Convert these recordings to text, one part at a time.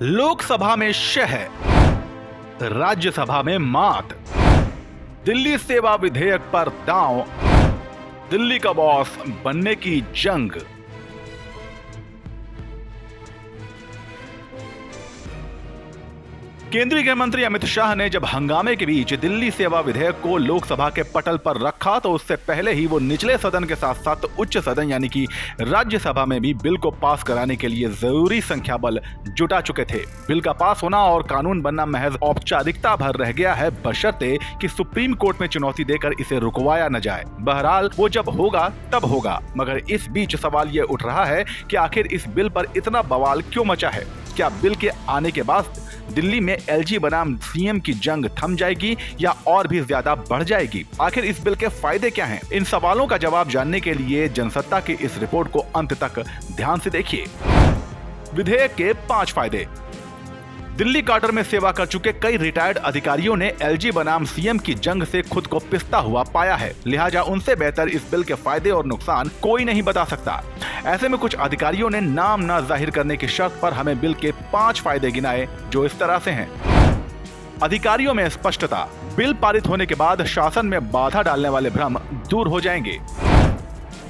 लोकसभा में शह, राज्यसभा में मात। दिल्ली सेवा विधेयक पर दांव, दिल्ली का बॉस बनने की जंग। केंद्रीय गृह मंत्री अमित शाह ने जब हंगामे के बीच दिल्ली सेवा विधेयक को लोकसभा के पटल पर रखा तो उससे पहले ही वो निचले सदन के साथ साथ उच्च सदन यानी कि राज्यसभा में भी बिल को पास कराने के लिए जरूरी संख्या बल जुटा चुके थे। बिल का पास होना और कानून बनना महज औपचारिकता भर रह गया है, बशर्ते कि सुप्रीम कोर्ट में चुनौती देकर इसे रुकवाया न जाए। बहरहाल वो जब होगा तब होगा, मगर इस बीच सवाल ये उठ रहा है कि आखिर इस बिल पर इतना बवाल क्यों मचा है। क्या बिल के आने के बाद दिल्ली में एलजी बनाम सीएम की जंग थम जाएगी या और भी ज्यादा बढ़ जाएगी? आखिर इस बिल के फायदे क्या हैं? इन सवालों का जवाब जानने के लिए जनसत्ता की इस रिपोर्ट को अंत तक ध्यान से देखिए। विधेयक के 5 फायदे। दिल्ली क्वार्टर में सेवा कर चुके कई रिटायर्ड अधिकारियों ने एलजी बनाम सीएम की जंग से खुद को पिसता हुआ पाया है, लिहाजा उनसे बेहतर इस बिल के फायदे और नुकसान कोई नहीं बता सकता। ऐसे में कुछ अधिकारियों ने नाम न जाहिर करने की शर्त पर हमें बिल के 5 फायदे गिनाए, जो इस तरह से हैं। अधिकारियों में स्पष्टता। बिल पारित होने के बाद शासन में बाधा डालने वाले भ्रम दूर हो जाएंगे।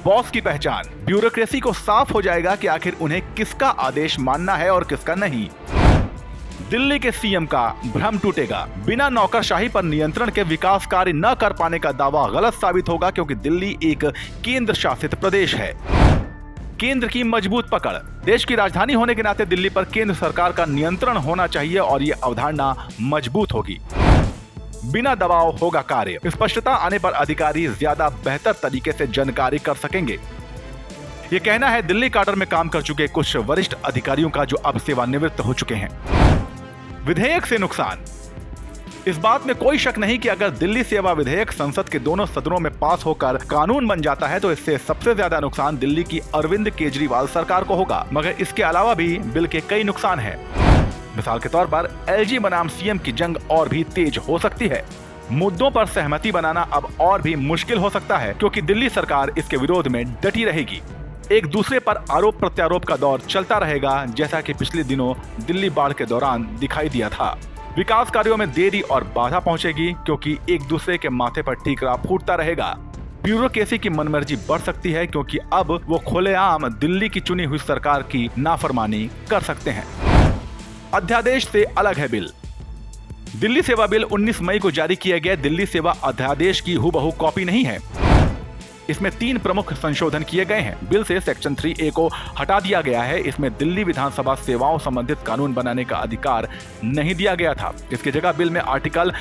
बॉस की पहचान। ब्यूरोक्रेसी को साफ हो जाएगा कि आखिर उन्हें किसका आदेश मानना है और किसका नहीं। दिल्ली के सीएम का भ्रम टूटेगा। बिना नौकरशाही पर नियंत्रण के विकास कार्य न कर पाने का दावा गलत साबित होगा, क्योंकि दिल्ली एक केंद्र शासित प्रदेश है। केंद्र की मजबूत पकड़। देश की राजधानी होने के नाते दिल्ली पर केंद्र सरकार का नियंत्रण होना चाहिए और ये अवधारणा मजबूत होगी। बिना दबाव होगा कार्य। स्पष्टता आने पर अधिकारी ज्यादा बेहतर तरीके से जानकारी कर सकेंगे। ये कहना है दिल्ली क्वार्टर में काम कर चुके कुछ वरिष्ठ अधिकारियों का, जो अब सेवानिवृत्त हो चुके हैं। विधेयक से नुकसान। इस बात में कोई शक नहीं कि अगर दिल्ली सेवा विधेयक संसद के दोनों सदनों में पास होकर कानून बन जाता है तो इससे सबसे ज्यादा नुकसान दिल्ली की अरविंद केजरीवाल सरकार को होगा। मगर इसके अलावा भी बिल के कई नुकसान हैं। मिसाल के तौर पर एलजी बनाम सीएम की जंग और भी तेज हो सकती है। मुद्दों पर सहमति बनाना अब और भी मुश्किल हो सकता है, क्योंकि दिल्ली सरकार इसके विरोध में डटी रहेगी। एक दूसरे पर आरोप प्रत्यारोप का दौर चलता रहेगा, जैसा कि पिछले दिनों दिल्ली बाढ़ के दौरान दिखाई दिया था। विकास कार्यों में देरी और बाधा पहुंचेगी, क्योंकि एक दूसरे के माथे पर ठीकरा फूटता रहेगा। ब्यूरोक्रेसी की मनमर्जी बढ़ सकती है, क्योंकि अब वो खुलेआम दिल्ली की चुनी हुई सरकार की नाफरमानी कर सकते हैं। अध्यादेश से अलग है बिल। दिल्ली सेवा बिल 19 मई को जारी किया गया दिल्ली सेवा अध्यादेश की हूबहू कॉपी नहीं है। इसमें 3 प्रमुख संशोधन किए गए हैं। बिल से सेक्शन 3A को हटा दिया गया है। इसमें दिल्ली विधानसभा सेवाओं संबंधित कानून बनाने का अधिकार नहीं दिया गया था। इसकी जगह बिल में आर्टिकल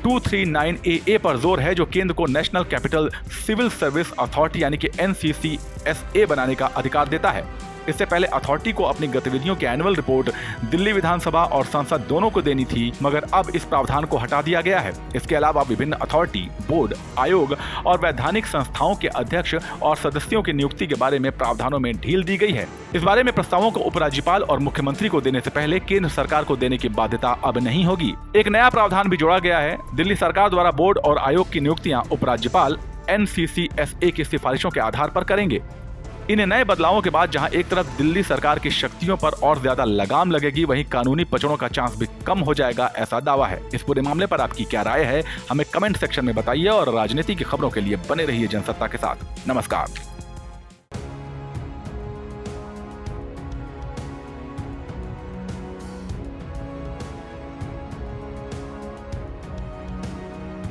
239AA पर जोर है, जो केंद्र को national capital civil service authority यानी कि NCCSA बनाने का अधिकार देता है। इससे पहले अथॉरिटी को अपनी गतिविधियों की एनुअल रिपोर्ट दिल्ली विधानसभा और संसद दोनों को देनी थी, मगर अब इस प्रावधान को हटा दिया गया है। इसके अलावा विभिन्न अथॉरिटी, बोर्ड, आयोग और वैधानिक संस्थाओं के अध्यक्ष और सदस्यों की नियुक्ति के बारे में प्रावधानों में ढील दी गई है। इस बारे में प्रस्तावों को उपराज्यपाल और मुख्यमंत्री को देने से पहले केंद्र सरकार को देने की बाध्यता अब नहीं होगी। एक नया प्रावधान भी जोड़ा गया है। दिल्ली सरकार द्वारा बोर्ड और आयोग की नियुक्तियां उपराज्यपाल NCCSA की सिफारिशों के आधार पर करेंगे। इन नए बदलावों के बाद जहां एक तरफ दिल्ली सरकार की शक्तियों पर और ज्यादा लगाम लगेगी, वहीं कानूनी पचड़ों का चांस भी कम हो जाएगा, ऐसा दावा है। इस पूरे मामले पर आपकी क्या राय है, हमें कमेंट सेक्शन में बताइए और राजनीति की खबरों के लिए बने रहिए जनसत्ता के साथ। नमस्कार।